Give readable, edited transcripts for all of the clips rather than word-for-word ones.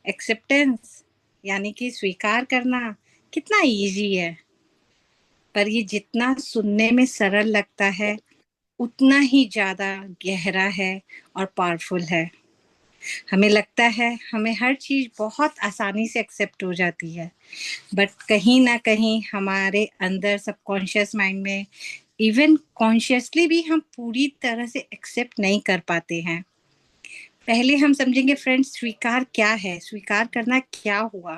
Acceptance यानी कि स्वीकार करना कितना इजी है, पर ये जितना सुनने में सरल लगता है उतना ही ज्यादा गहरा है और पावरफुल है। हमें लगता है हमें हर चीज बहुत आसानी से एक्सेप्ट हो जाती है, बट कहीं ना कहीं हमारे अंदर सबकॉन्शियस माइंड में, इवन कॉन्शियसली भी हम पूरी तरह से एक्सेप्ट नहीं कर पाते हैं। पहले हम समझेंगे फ्रेंड्स, स्वीकार क्या है, स्वीकार करना क्या हुआ।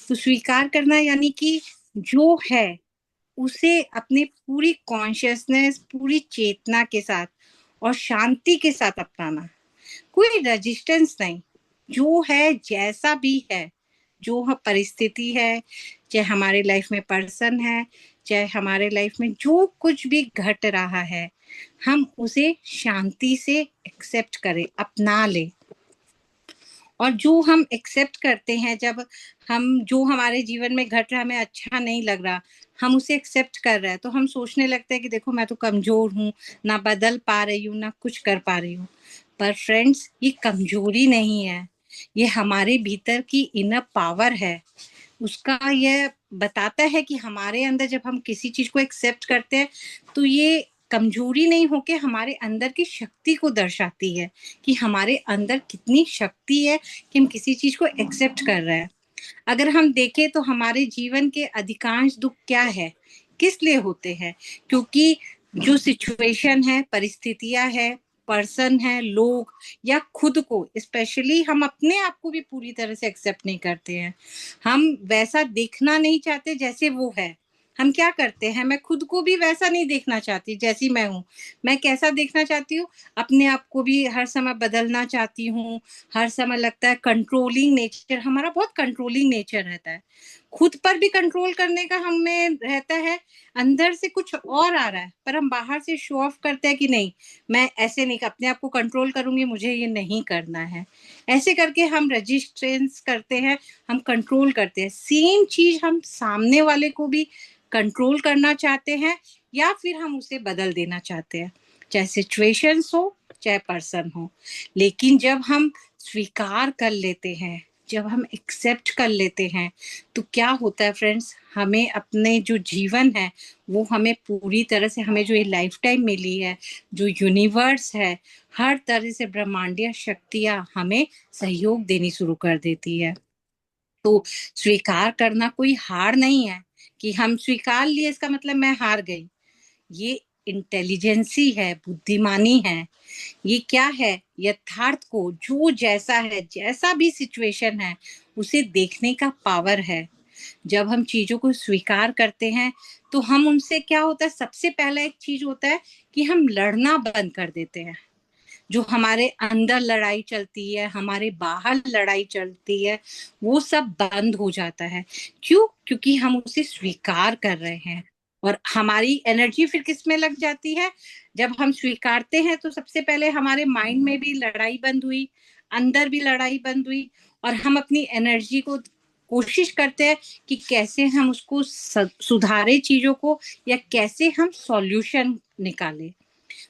तो स्वीकार करना यानी कि जो है उसे अपने पूरी कॉन्शियसनेस, पूरी चेतना के साथ और शांति के साथ अपनाना। कोई रेजिस्टेंस नहीं, जो है जैसा भी है, जो परिस्थिति है, चाहे हमारे लाइफ में पर्सन है, चाहे हमारे लाइफ में जो कुछ भी घट रहा है, हम उसे शांति से एक्सेप्ट करें, अपना ले। और जो हम एक्सेप्ट करते हैं, जब हम जो हमारे जीवन में घट रहा हमें अच्छा नहीं लग रहा, हम उसे एक्सेप्ट कर रहे हैं, तो हम सोचने लगते हैं कि देखो मैं तो कमजोर हूँ, ना बदल पा रही हूँ, ना कुछ कर पा रही हूँ। पर फ्रेंड्स, ये कमजोरी नहीं है, ये हमारे भीतर की इनर पावर है। उसका यह बताता है कि हमारे अंदर जब हम किसी चीज को एक्सेप्ट करते हैं तो ये कमजोरी नहीं होके हमारे अंदर की शक्ति को दर्शाती है, कि हमारे अंदर कितनी शक्ति है कि हम किसी चीज को एक्सेप्ट कर रहे हैं। अगर हम देखें तो हमारे जीवन के अधिकांश दुख क्या है, किस लिए होते हैं? क्योंकि जो सिचुएशन है, परिस्थितियां है, पर्सन है, लोग या खुद को, स्पेशली हम अपने आप को भी पूरी तरह से एक्सेप्ट नहीं करते हैं। हम वैसा देखना नहीं चाहते जैसे वो है। हम क्या करते हैं, मैं खुद को भी वैसा नहीं देखना चाहती जैसी मैं हूँ। मैं कैसा देखना चाहती हूँ, अपने आप को भी हर समय बदलना चाहती हूँ। हर समय लगता है कंट्रोलिंग नेचर, हमारा बहुत कंट्रोलिंग नेचर रहता है। खुद पर भी कंट्रोल करने का हमें रहता है, अंदर से कुछ और आ रहा है पर हम बाहर से शो ऑफ करते हैं कि नहीं, मैं ऐसे नहीं, अपने आप को कंट्रोल करूंगी, मुझे ये नहीं करना है। ऐसे करके हम रेजिस्टेंस करते हैं, हम कंट्रोल करते हैं। सेम चीज हम सामने वाले को भी कंट्रोल करना चाहते हैं या फिर हम उसे बदल देना चाहते हैं, चाहे सिचुएशंस हो, चाहे पर्सन हो। लेकिन जब हम स्वीकार कर लेते हैं, जब हम एक्सेप्ट कर लेते हैं, तो क्या होता है फ्रेंड्स, हमें अपने जो जीवन है वो हमें पूरी तरह से, हमें जो ये लाइफ टाइम मिली है, जो यूनिवर्स है, हर तरह से ब्रह्मांडीय शक्तियां हमें सहयोग देनी शुरू कर देती है। तो स्वीकार करना कोई हार नहीं है, कि हम स्वीकार लिए इसका मतलब मैं हार गई। ये इंटेलिजेंसी है, बुद्धिमानी है। ये क्या है, यथार्थ को, जो जैसा है, जैसा भी सिचुएशन है, उसे देखने का पावर है। जब हम चीजों को स्वीकार करते हैं तो हम उनसे, क्या होता है, सबसे पहला एक चीज होता है कि हम लड़ना बंद कर देते हैं। जो हमारे अंदर लड़ाई चलती है, हमारे बाहर लड़ाई चलती है, वो सब बंद हो जाता है। क्यों? क्योंकि हम उसे स्वीकार कर रहे हैं। और हमारी एनर्जी फिर किस में लग जाती है, जब हम स्वीकारते हैं तो सबसे पहले हमारे माइंड में भी लड़ाई बंद हुई, अंदर भी लड़ाई बंद हुई, और हम अपनी एनर्जी को कोशिश करते हैं कि कैसे हम उसको सुधारे चीजों को, या कैसे हम सॉल्यूशन निकालें।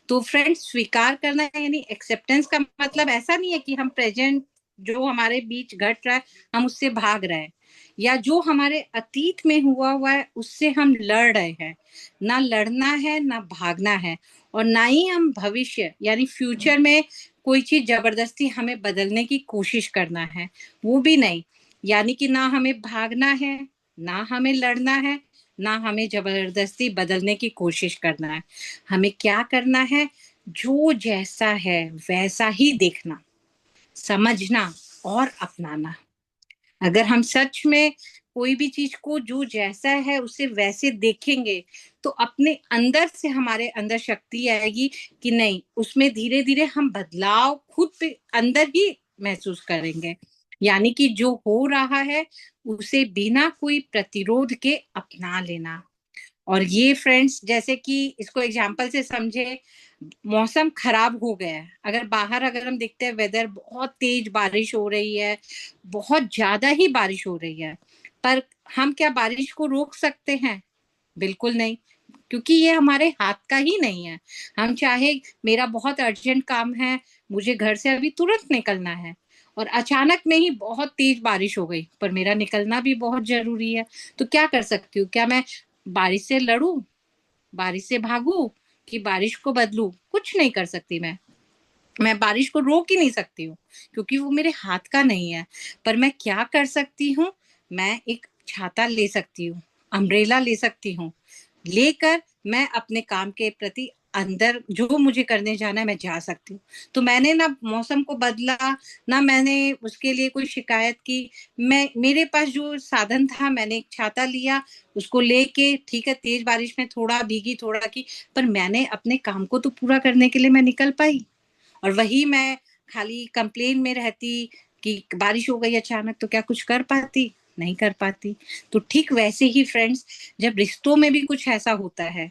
तो फ्रेंड्स, स्वीकार करना यानी एक्सेप्टेंस का मतलब ऐसा नहीं है कि हम प्रेजेंट जो हमारे बीच घट रहा है हम उससे भाग रहे हैं, या जो हमारे अतीत में हुआ हुआ है उससे हम लड़ रहे हैं। ना लड़ना है, ना भागना है, और ना ही हम भविष्य यानी फ्यूचर में कोई चीज जबरदस्ती हमें बदलने की कोशिश करना है, वो भी नहीं। यानी कि ना हमें भागना है, ना हमें लड़ना है, ना हमें जबरदस्ती बदलने की कोशिश करना है। हमें क्या करना है, जो जैसा है वैसा ही देखना, समझना और अपनाना। अगर हम सच में कोई भी चीज को जो जैसा है उसे वैसे देखेंगे, तो अपने अंदर से हमारे अंदर शक्ति आएगी कि नहीं, उसमें धीरे धीरे हम बदलाव खुद पे अंदर ही महसूस करेंगे। यानी कि जो हो रहा है उसे बिना कोई प्रतिरोध के अपना लेना। और ये फ्रेंड्स, जैसे कि इसको एग्जाम्पल से समझे, मौसम खराब हो गया है, अगर बाहर अगर हम देखते हैं वेदर बहुत तेज बारिश हो रही है, बहुत ज्यादा ही बारिश हो रही है, पर हम क्या बारिश को रोक सकते हैं? बिल्कुल नहीं, क्योंकि ये हमारे हाथ का ही नहीं है। हम चाहे, मेरा बहुत अर्जेंट काम है, मुझे घर से अभी तुरंत निकलना है, और अचानक में ही बहुत तेज बारिश हो गई, पर मेरा निकलना भी बहुत जरूरी है। तो क्या कर सकती हूँ? क्या मैं बारिश से लड़ूं, बारिश से भागूं, कि बारिश को बदलूं? कुछ नहीं कर सकती मैं बारिश को रोक ही नहीं सकती हूँ, क्योंकि वो मेरे हाथ का नहीं है। पर मैं क्या कर सकती हूँ? मैं एक छाता ले सकती हूँ, अम्ब्रेला ले सकती हूँ, लेकर मैं अपने काम के प्रति अंदर जो मुझे करने जाना है मैं जा सकती हूँ। तो मैंने ना मौसम को बदला, ना मैंने उसके लिए कोई शिकायत की। मैं, मेरे पास जो साधन था, मैंने एक छाता लिया, उसको लेके ठीक है तेज बारिश में थोड़ा भीगी थोड़ा की, पर मैंने अपने काम को तो पूरा करने के लिए मैं निकल पाई। और वही मैं खाली कंप्लेन में रहती कि बारिश हो गई अचानक, तो क्या कुछ कर पाती? नहीं कर पाती। तो ठीक वैसे ही फ्रेंड्स, जब रिश्तों में भी कुछ ऐसा होता है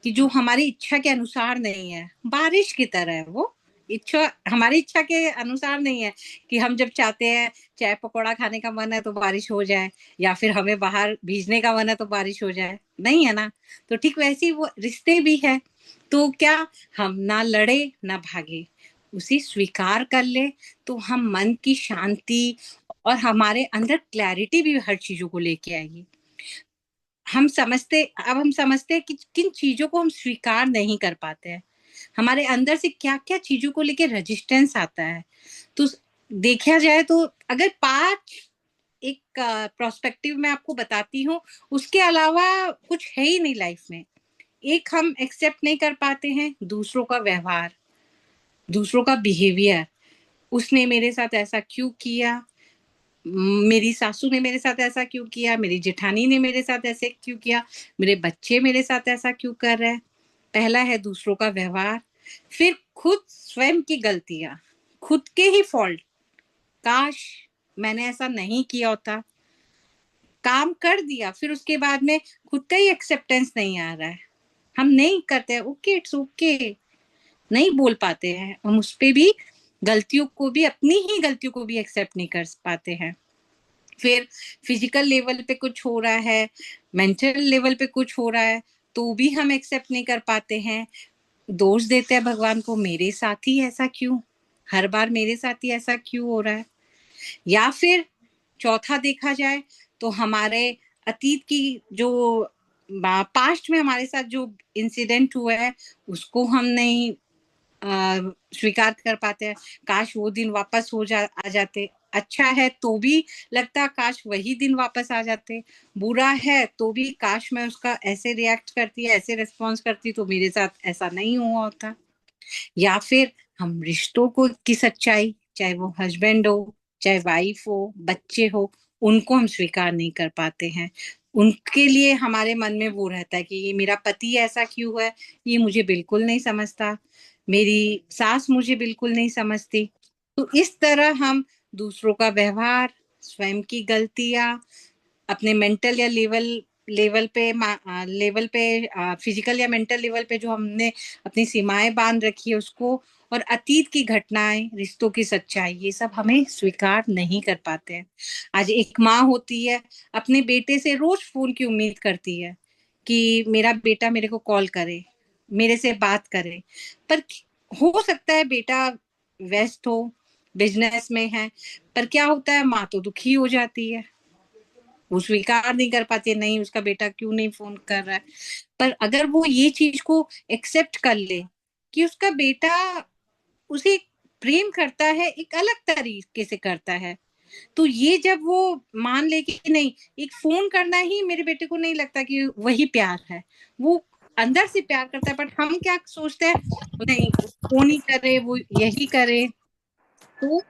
कि जो हमारी इच्छा के अनुसार नहीं है, बारिश की तरह है वो, इच्छा हमारी इच्छा के अनुसार नहीं है कि हम जब चाहते हैं चाय पकौड़ा खाने का मन है तो बारिश हो जाए, या फिर हमें बाहर भीजने का मन है तो बारिश हो जाए, नहीं है ना? तो ठीक वैसे ही वो रिश्ते भी है। तो क्या हम ना लड़े ना भागे, उसे स्वीकार कर ले, तो हम मन की शांति और हमारे अंदर क्लैरिटी भी हर चीजों को लेके आएगी। हम समझते हैं कि किन चीजों को हम स्वीकार नहीं कर पाते हैं, हमारे अंदर से क्या क्या चीजों को लेके रेजिस्टेंस आता है। तो देखा जाए तो अगर 5 एक प्रोस्पेक्टिव में आपको बताती हूँ, उसके अलावा कुछ है ही नहीं लाइफ में। एक, हम एक्सेप्ट नहीं कर पाते हैं दूसरों का व्यवहार, दूसरों का बिहेवियर। उसने मेरे साथ ऐसा क्यों किया, मेरी सासू ने मेरे साथ ऐसा क्यों किया, मेरी जेठानी ने मेरे साथ ऐसे क्यों किया, मेरे बच्चे मेरे साथ ऐसा क्यों कर रहे हैं। पहला है दूसरों का व्यवहार। फिर खुद स्वयं की गलतियां, खुद के ही फॉल्ट, काश मैंने ऐसा नहीं किया होता, काम कर दिया, फिर उसके बाद में खुद का ही एक्सेप्टेंस नहीं आ रहा है, हम नहीं करते हैं, ओके इट्स ओके, नहीं बोल पाते हैं हम उस पे भी, गलतियों को भी, अपनी ही गलतियों को भी एक्सेप्ट नहीं कर पाते हैं। फिर फिजिकल लेवल पे कुछ हो रहा है, मेंटल लेवल पे कुछ हो रहा है, तो भी हम एक्सेप्ट नहीं कर पाते हैं, दोष देते हैं भगवान को, मेरे साथ ही ऐसा क्यों, हर बार मेरे साथ ही ऐसा क्यों हो रहा है। या फिर चौथा देखा जाए तो हमारे अतीत की जो पास्ट में हमारे साथ जो इंसिडेंट हुआ है, उसको हम नहीं स्वीकार कर पाते हैं। काश वो दिन वापस आ जाते। अच्छा है तो भी लगता काश वही दिन वापस आ जाते, बुरा है तो भी काश मैं उसका ऐसे रिएक्ट करती, ऐसे रिस्पॉन्स करती तो मेरे साथ ऐसा नहीं हुआ होता। या फिर हम रिश्तों को की सच्चाई, चाहे वो हस्बैंड हो, चाहे वाइफ हो, बच्चे हो, उनको हम स्वीकार नहीं कर पाते हैं। उनके लिए हमारे मन में वो रहता है कि ये मेरा पति ऐसा क्यों है, ये मुझे बिल्कुल नहीं समझता, मेरी सास मुझे बिल्कुल नहीं समझती। तो इस तरह हम दूसरों का व्यवहार, स्वयं की गलतियां, अपने मेंटल या लेवल पे फिजिकल या मेंटल लेवल पे जो हमने अपनी सीमाएं बांध रखी है उसको, और अतीत की घटनाएं, रिश्तों की सच्चाई, ये सब हमें स्वीकार नहीं कर पाते हैं। आज एक माँ होती है, अपने बेटे से रोज फोन की उम्मीद करती है कि मेरा बेटा मेरे को कॉल करे, मेरे से बात करे, पर हो सकता है बेटा व्यस्त हो, बिजनेस में है, पर क्या होता है, माँ तो दुखी हो जाती है, वो स्वीकार नहीं कर पाती है, नहीं उसका बेटा क्यों नहीं फोन कर रहा है। पर अगर वो ये चीज को एक्सेप्ट कर ले कि उसका बेटा उसे प्रेम करता है, एक अलग तरीके से करता है, तो ये जब वो मान ले कि नहीं, एक फोन करना ही मेरे बेटे को नहीं लगता कि वही प्यार है, वो अंदर से प्यार करता है, बट हम क्या सोचते हैं, नहीं फोन ही करे, वो यही करे। तो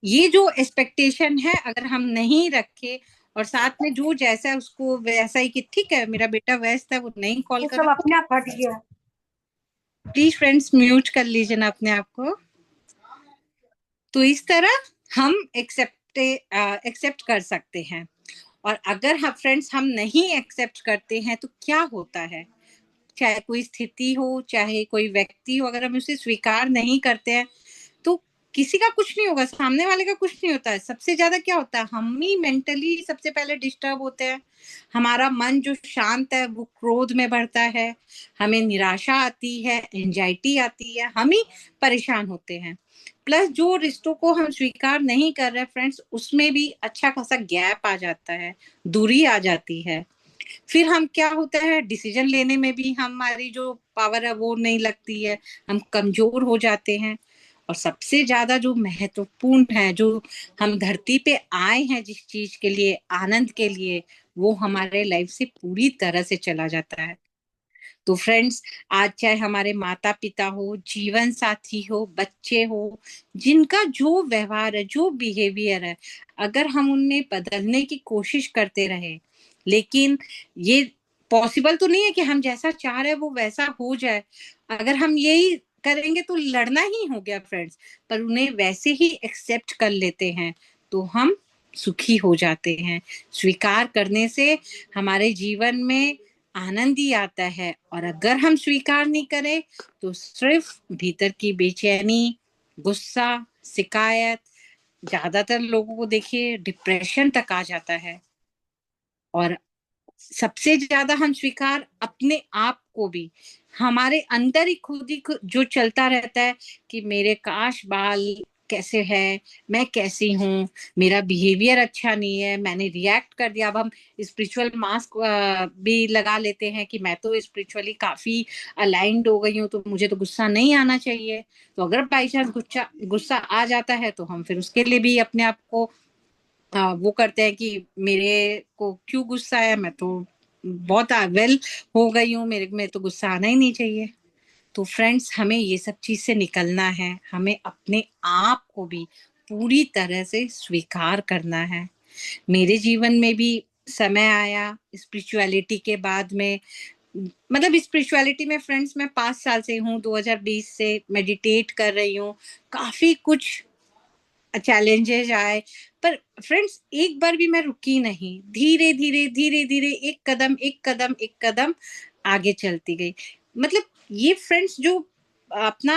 ये जो एक्सपेक्टेशन है अगर हम नहीं रखे, और साथ में जो जैसा है उसको वैसा ही, कि ठीक है मेरा बेटा व्यस्त है वो नहीं कॉल ये कर सब रहा, अपने आप हट गया। प्लीज फ्रेंड्स म्यूट कर लीजिए ना अपने आप को। तो इस तरह हम एक्सेप्ट कर सकते हैं। और अगर हम फ्रेंड्स हम नहीं एक्सेप्ट करते हैं तो क्या होता है, चाहे कोई स्थिति हो, चाहे कोई व्यक्ति हो, अगर हम उसे स्वीकार नहीं करते हैं तो किसी का कुछ नहीं होगा, सामने वाले का कुछ नहीं होता है। सबसे ज्यादा क्या होता है, हम ही मेंटली सबसे पहले डिस्टर्ब होते हैं। हमारा मन जो शांत है वो क्रोध में बढ़ता है, हमें निराशा आती है, एंजाइटी आती है, हम ही परेशान होते हैं। प्लस जो रिश्तों को हम स्वीकार नहीं कर रहे फ्रेंड्स, उसमें भी अच्छा खासा गैप आ जाता है, दूरी आ जाती है। फिर हम क्या होता है, डिसीजन लेने में भी हमारी जो पावर है वो नहीं लगती है, हम कमजोर हो जाते हैं। और सबसे ज्यादा जो महत्वपूर्ण है, जो हम धरती पे आए हैं जिस चीज के लिए, आनंद के लिए, वो हमारे लाइफ से पूरी तरह से चला जाता है। तो फ्रेंड्स, आज चाहे हमारे माता पिता हो, जीवन साथी हो, बच्चे हो, जिनका जो व्यवहार है, जो बिहेवियर है, अगर हम उनमें बदलने की कोशिश करते रहे, लेकिन ये पॉसिबल तो नहीं है कि हम जैसा चाह रहे हैं वो वैसा हो जाए। अगर हम यही करेंगे तो लड़ना ही हो गया फ्रेंड्स। पर उन्हें वैसे ही एक्सेप्ट कर लेते हैं तो हम सुखी हो जाते हैं। स्वीकार करने से हमारे जीवन में आनंद ही आता है, और अगर हम स्वीकार नहीं करें तो सिर्फ भीतर की बेचैनी, गुस्सा, शिकायत, ज्यादातर लोगों को देखिए डिप्रेशन तक आ जाता है। और सबसे ज्यादा हम स्वीकार अपने आप को भी, हमारे अंदर ही खुद ही जो चलता रहता है कि मेरे काश बाल कैसे है, मैं कैसी हूँ, मेरा बिहेवियर अच्छा नहीं है, मैंने रिएक्ट कर दिया। अब हम स्पिरिचुअल मास्क भी लगा लेते हैं कि मैं तो स्पिरिचुअली काफी अलाइंड हो गई हूँ तो मुझे तो गुस्सा नहीं आना चाहिए। तो अगर बाई चांस गुस्सा गुस्सा आ जाता है तो हम फिर उसके लिए भी अपने आप को वो करते हैं कि मेरे को क्यों गुस्सा आया, मैं तो बहुत वेल हो गई हूँ, मेरे में तो गुस्सा आना ही नहीं चाहिए। तो फ्रेंड्स, हमें ये सब चीज से निकलना है, हमें अपने आप को भी पूरी तरह से स्वीकार करना है। मेरे जीवन में भी समय आया स्पिरिचुअलिटी के बाद में, मतलब स्पिरिचुअलिटी में फ्रेंड्स मैं 5 साल से हूँ, 2020 से मेडिटेट कर रही हूँ। काफी कुछ चैलेंजेस आए, पर फ्रेंड्स एक बार भी मैं रुकी नहीं, धीरे धीरे धीरे धीरे एक कदम एक कदम एक कदम आगे चलती गई। मतलब ये फ्रेंड्स जो अपना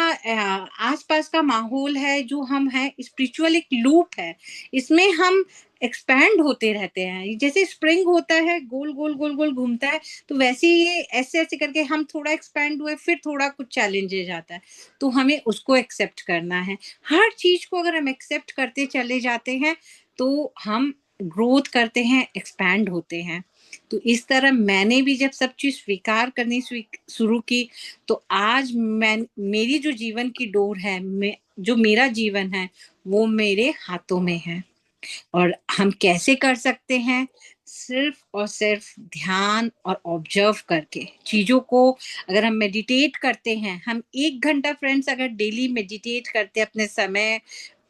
आसपास का माहौल है, जो हम है, स्पिरिचुअल एक लूप है, इसमें हम एक्सपैंड होते रहते हैं। जैसे स्प्रिंग होता है, गोल गोल गोल गोल घूमता है, तो वैसे ही ये ऐसे ऐसे करके हम थोड़ा एक्सपैंड हुए, फिर थोड़ा कुछ चैलेंजेस आता है, तो हमें उसको एक्सेप्ट करना है। हर चीज को अगर हम एक्सेप्ट करते चले जाते हैं तो हम ग्रोथ करते हैं, एक्सपैंड होते हैं। तो इस तरह मैंने भी जब सब चीज स्वीकार करनी शुरू की, तो आज मैं, मेरी जो जीवन की डोर है, जो मेरा जीवन है, वो मेरे हाथों में है। और हम कैसे कर सकते हैं, सिर्फ और सिर्फ ध्यान और ऑब्जर्व करके चीजों को। अगर हम मेडिटेट करते हैं, हम 1 घंटा फ्रेंड्स अगर डेली मेडिटेट करते हैं अपने समय,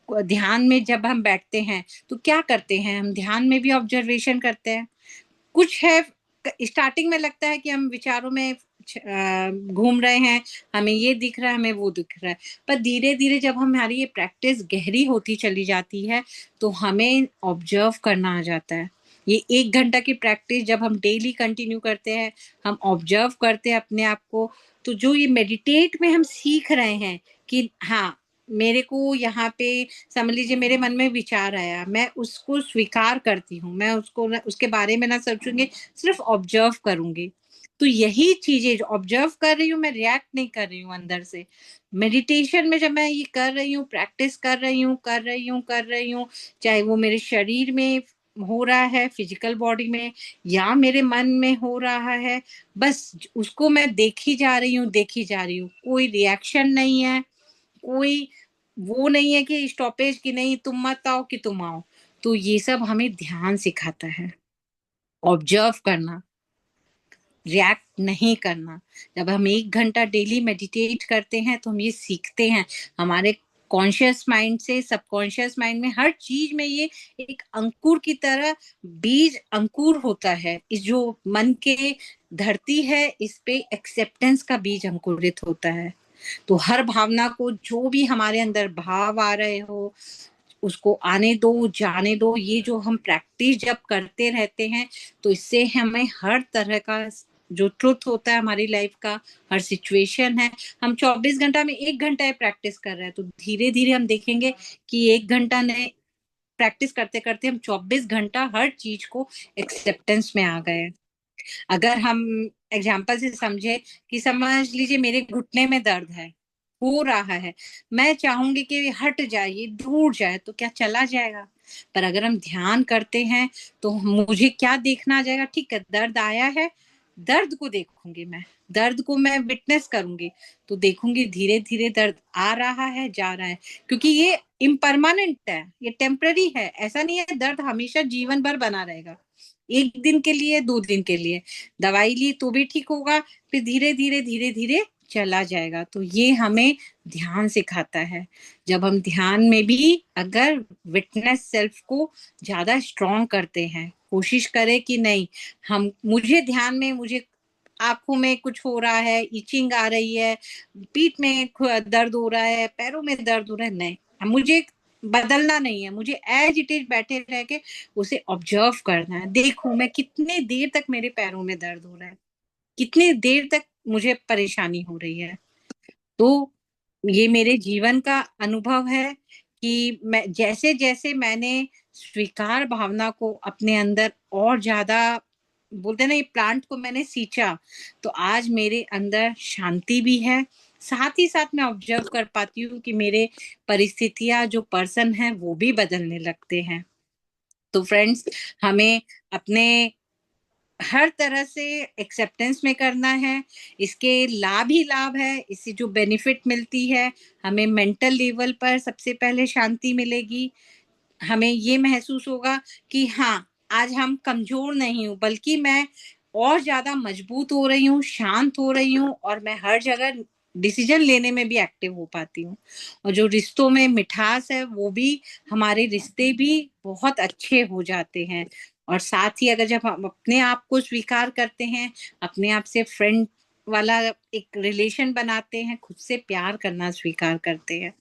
ध्यान में जब हम बैठते हैं तो क्या करते हैं, हम ध्यान में भी ऑब्जर्वेशन करते हैं। कुछ है, स्टार्टिंग में लगता है कि हम विचारों में घूम रहे हैं, हमें ये दिख रहा है, हमें वो दिख रहा है, पर धीरे धीरे जब हमारी ये प्रैक्टिस गहरी होती चली जाती है तो हमें ऑब्जर्व करना आ जाता है। ये 1 घंटा की प्रैक्टिस जब हम डेली कंटिन्यू करते हैं, हम ऑब्जर्व करते हैं अपने आप को, तो जो ये मेडिटेट में हम सीख रहे हैं कि हाँ, मेरे को यहाँ पे समझ लीजिए मेरे मन में विचार आया, मैं उसको स्वीकार करती हूँ, मैं उसको उसके बारे में ना सोचूंगी, सिर्फ ऑब्जर्व करूंगी। तो यही चीजें जो ऑब्जर्व कर रही हूँ, मैं रिएक्ट नहीं कर रही हूँ अंदर से। मेडिटेशन में जब मैं ये कर रही हूँ, प्रैक्टिस कर रही हूँ कर रही हूँ कर रही हूँ, चाहे वो मेरे शरीर में हो रहा है, फिजिकल बॉडी में, या मेरे मन में हो रहा है, बस उसको मैं देखी जा रही हूँ देखी जा रही हूँ, कोई रिएक्शन नहीं है, कोई वो नहीं है कि स्टॉपेज की नहीं, तुम मत आओ कि तुम आओ। तो ये सब हमें ध्यान सिखाता है, ऑब्जर्व करना, रिएक्ट नहीं करना। जब हम 1 घंटा डेली मेडिटेट करते हैं तो हम ये सीखते हैं, हमारे कॉन्शियस माइंड से सबकॉन्शियस माइंड में, हर चीज में ये एक अंकुर की तरह बीज अंकुर होता है। इस जो मन के धरती है, इस पे एक्सेप्टेंस का बीज अंकुरित होता है। तो हर भावना को, जो भी हमारे अंदर भाव आ रहे हो, उसको आने दो, जाने दो। ये जो हम प्रैक्टिस जब करते रहते हैं तो इससे हमें हर तरह का जो ट्रुथ होता है हमारी लाइफ का, हर सिचुएशन है, हम 24 घंटा में 1 घंटा प्रैक्टिस कर रहे हैं, तो धीरे धीरे हम देखेंगे कि 1 घंटा ने प्रैक्टिस करते करते हम 24 घंटा हर चीज को एक्सेप्टेंस में आ गए। अगर हम एग्जाम्पल से समझे कि समझ लीजिए मेरे घुटने में दर्द है, हो रहा है, मैं चाहूंगी कि हट जाए, ये दूर जाए, तो क्या चला जाएगा? पर अगर हम ध्यान करते हैं तो मुझे क्या देखना आ जाएगा, ठीक है दर्द आया है, दर्द को देखूंगी, मैं दर्द को मैं विटनेस करूंगी, तो देखूंगी धीरे धीरे दर्द आ रहा है, जा रहा है, क्योंकि ये इम्परमानेंट है, ये टेम्पररी है, ऐसा नहीं है दर्द हमेशा जीवन भर बना रहेगा। 1 दिन के लिए, 2 दिन के लिए दवाई ली तो भी ठीक होगा, फिर धीरे धीरे धीरे धीरे चला जाएगा। तो ये हमें ध्यान सिखाता है। जब हम ध्यान में भी अगर विटनेस सेल्फ को ज्यादा स्ट्रॉन्ग करते हैं, कोशिश करें कि नहीं, हम मुझे ध्यान में, मुझे आंखों में कुछ हो रहा है, इचिंग आ रही है, पीठ में दर्द हो रहा है, पैरों में दर्द हो रहा है, नहीं, मुझे बदलना नहीं है, मुझे एज इट इज बैठे रह के उसे ऑब्जर्व करना है। देखो मैं कितने देर तक मेरे पैरों में दर्द हो रहा है, कितने देर तक मुझे परेशानी हो रही है। तो ये मेरे जीवन का अनुभव है कि मैं जैसे जैसे मैंने स्वीकार भावना को अपने अंदर और ज्यादा, बोलते ना, ये प्लांट को मैंने सींचा, तो आज मेरे अंदर शांति भी है। साथ ही साथ मैं ऑब्जर्व कर पाती हूँ कि मेरे परिस्थितियां, जो पर्सन है वो भी बदलने लगते हैं। तो फ्रेंड्स, हमें अपने हर तरह से एक्सेप्टेंस में करना है। इसके लाभ ही लाभ है, इससे जो बेनिफिट मिलती है, हमें मेंटल लेवल पर सबसे पहले शांति मिलेगी। हमें ये महसूस होगा कि हाँ, आज हम कमजोर नहीं हूं, बल्कि मैं और ज्यादा मजबूत हो रही हूँ, शांत हो रही हूँ, और मैं हर जगह डिसीजन लेने में भी एक्टिव हो पाती हूँ। और जो रिश्तों में मिठास है, वो भी, हमारे रिश्ते भी बहुत अच्छे हो जाते हैं। और साथ ही अगर जब हम अपने आप को स्वीकार करते हैं, अपने आप से फ्रेंड वाला एक रिलेशन बनाते हैं, खुद से प्यार करना स्वीकार करते हैं,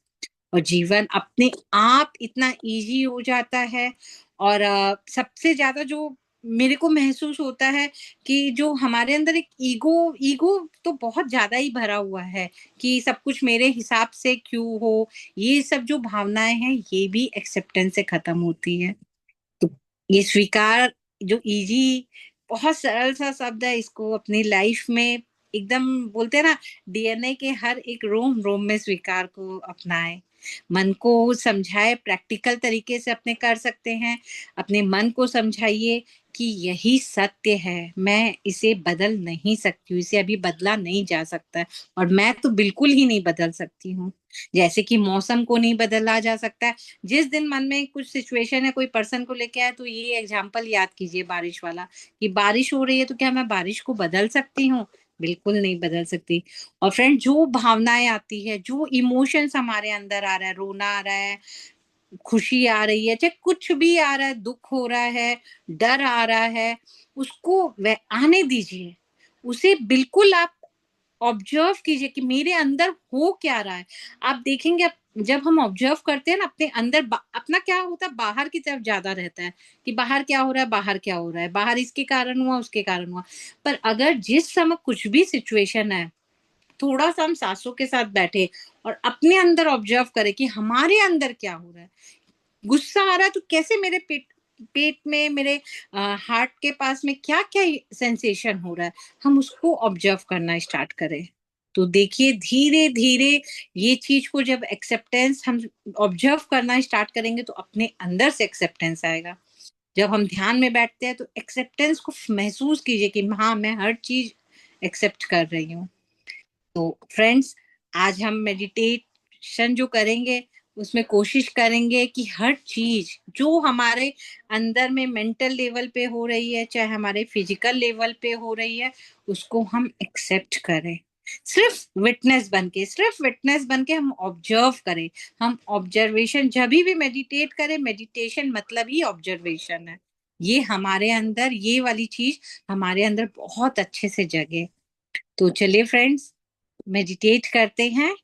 और जीवन अपने आप इतना इजी हो जाता है। और सबसे ज्यादा जो मेरे को महसूस होता है कि जो हमारे अंदर एक ईगो ईगो तो बहुत ज्यादा ही भरा हुआ है कि सब कुछ मेरे हिसाब से क्यों हो, ये सब जो भावनाएं हैं, ये भी एक्सेप्टेंस से खत्म होती है। तो ये स्वीकार, जो इजी, बहुत सरल सा शब्द है, इसको अपनी लाइफ में एकदम, बोलते हैं ना, डीएनए के हर एक रोम रोम में स्वीकार को अपनाए, मन को समझाए, प्रैक्टिकल तरीके से अपने कर सकते हैं। अपने मन को समझाइए कि यही सत्य है, मैं इसे बदल नहीं सकती हूँ, इसे अभी बदला नहीं जा सकता है, और मैं तो बिल्कुल ही नहीं बदल सकती हूँ। जैसे कि मौसम को नहीं बदला जा सकता है, जिस दिन मन में कुछ सिचुएशन है, कोई पर्सन को लेके आए, तो ये एग्जाम्पल याद कीजिए बारिश वाला, कि बारिश हो रही है तो क्या मैं बारिश को बदल सकती हूँ? बिल्कुल नहीं बदल सकती। और फ्रेंड, जो भावनाएं आती है, जो इमोशंस हमारे अंदर आ रहा है, रोना आ रहा है, खुशी आ रही है, चाहे कुछ भी आ रहा है, दुख हो रहा है, डर आ रहा है, उसको आने दीजिए। उसे बिल्कुल आप ऑब्जर्व कीजिए कि मेरे अंदर हो क्या रहा है। आप देखेंगे, जब हम ऑब्जर्व करते हैं ना अपने अंदर, अपना क्या होता है, बाहर की तरफ ज्यादा रहता है कि बाहर क्या हो रहा है, बाहर क्या हो रहा है, बाहर इसके कारण हुआ, उसके कारण हुआ। पर अगर जिस समय कुछ भी सिचुएशन है, थोड़ा सा हम सांसों के साथ बैठे और अपने अंदर ऑब्जर्व करें कि हमारे अंदर क्या हो रहा है। गुस्सा आ रहा है तो कैसे मेरे पेट पेट में, मेरे हार्ट के पास में क्या क्या सेंसेशन हो रहा है, हम उसको ऑब्जर्व करना स्टार्ट करें। तो देखिए धीरे धीरे ये चीज को जब एक्सेप्टेंस हम ऑब्जर्व करना स्टार्ट करेंगे, तो अपने अंदर से एक्सेप्टेंस आएगा। जब हम ध्यान में बैठते हैं तो एक्सेप्टेंस को महसूस कीजिए कि हाँ, मैं हर चीज एक्सेप्ट कर रही हूँ। तो फ्रेंड्स, आज हम मेडिटेशन जो करेंगे, उसमें कोशिश करेंगे कि हर चीज जो हमारे अंदर में मेंटल लेवल पे हो रही है, चाहे हमारे फिजिकल लेवल पे हो रही है, उसको हम एक्सेप्ट करें। सिर्फ विटनेस बन के हम ऑब्जर्व करें। हम ऑब्जर्वेशन, जब भी मेडिटेट करें, मेडिटेशन मतलब ही ऑब्जर्वेशन है। ये हमारे अंदर, ये वाली चीज हमारे अंदर बहुत अच्छे से जगे। तो चलिए फ्रेंड्स, मेडिटेट करते हैं।